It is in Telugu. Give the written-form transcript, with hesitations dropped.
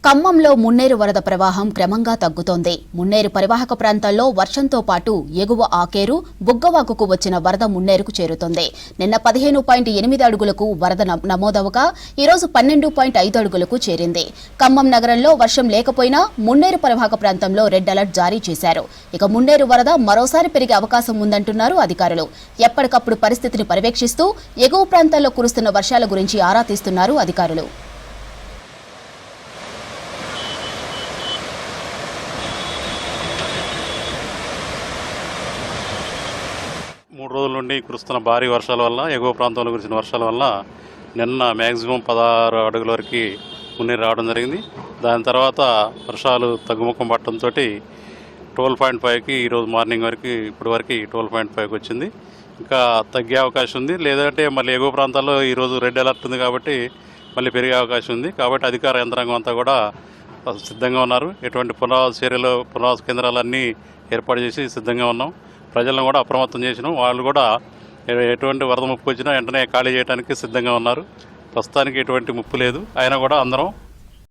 ఖమ్మంలో మున్నేరు వరద ప్రవాహం క్రమంగా తగ్గుతోంది. మున్నేరు పరివాహక ప్రాంతాల్లో వర్షంతో పాటు ఎగువ ఆకేరు, బుగ్గవాగుకు వచ్చిన వరద మున్నేరుకు చేరుతోంది. నిన్న 15.8 అడుగులకు వరద నమోదవగా ఈరోజు 12.5 అడుగులకు చేరింది. ఖమ్మం నగరంలో వర్షం లేకపోయినా మున్నేరు పరివాహక ప్రాంతంలో రెడ్ అలర్ట్ జారీ చేశారు. ఇక మున్నేరు వరద మరోసారి పెరిగే అవకాశం ఉందంటున్నారు అధికారులు. ఎప్పటికప్పుడు పరిస్థితిని పర్యవేక్షిస్తూ ఎగువ ప్రాంతాల్లో కురుస్తున్న వర్షాల గురించి ఆరా తీస్తున్నారు అధికారులు. 3 రోజుల నుండి కురుస్తున్న భారీ వర్షాల వల్ల ఎగువ ప్రాంతంలో కురిసిన వర్షాల వల్ల నిన్న మ్యాక్సిమం 16 అడుగుల వరకు మున్నేరు రావడం జరిగింది. దాని తర్వాత వర్షాలు తగ్గుముఖం పట్టడంతో 12.5కి ఈరోజు మార్నింగ్ వరకు ఇప్పటి వరకు 12.5కి వచ్చింది. ఇంకా తగ్గే అవకాశం ఉంది. లేదంటే మళ్ళీ ఎగువ ప్రాంతాల్లో ఈరోజు రెడ్ అలర్ట్ ఉంది కాబట్టి మళ్ళీ పెరిగే అవకాశం ఉంది. కాబట్టి అధికార యంత్రాంగం అంతా కూడా సిద్ధంగా ఉన్నారు. ఎటువంటి పునరావాస చర్యలు పునరావాస కేంద్రాలన్నీ ఏర్పాటు చేసి సిద్ధంగా ఉన్నాం. ప్రజలను కూడా అప్రమత్తం చేసినాం. వాళ్ళు కూడా ఎటువంటి వరద ముప్పు వచ్చినా వెంటనే ఖాళీ చేయడానికి సిద్ధంగా ఉన్నారు. ప్రస్తుతానికి ఎటువంటి ముప్పు లేదు. అయినా కూడా అందరం